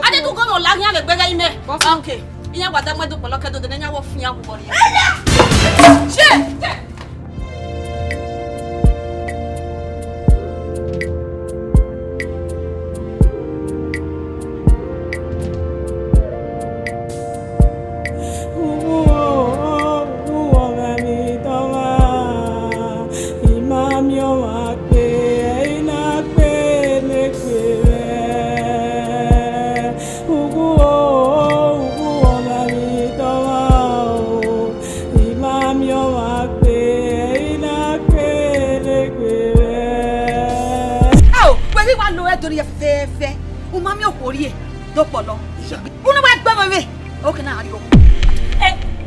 I didn't go on like a beggar me. Okay. You know what I'm going to look at the name of Fiabody. Shit! Dopolo. Una vai gbama me. O kana ari o.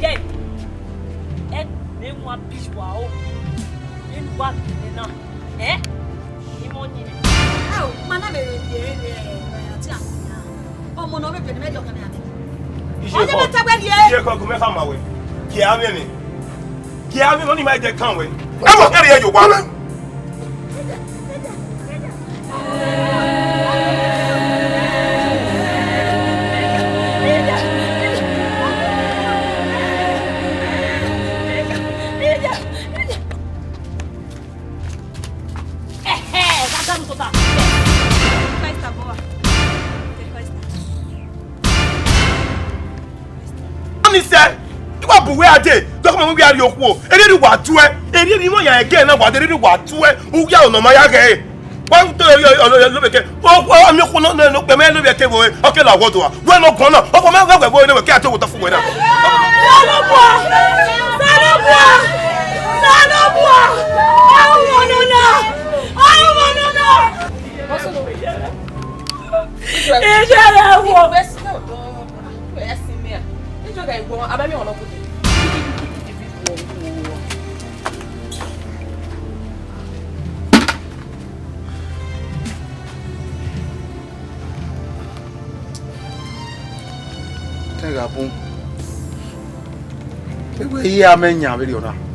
Get. Me mo bish wa o. In wa na. Ni mo ni. Mana be ati a. O mo no be me di o kana ani. O je me tagbe die. Je ko me fa ma we. Ki a me ni. Ki a me no ni mai de kan we. E mo kare ye yo kwa na. Where are they? Document we are your quo. And then what to it? And then you know again about the what to it. Who ya no my again? One to look again. Oh, I'm not going to look the man of your table. Okay, I want to. We're not going to. Oh, my God, we're going to get to the food. Otenghabun. We are men, Yaviona.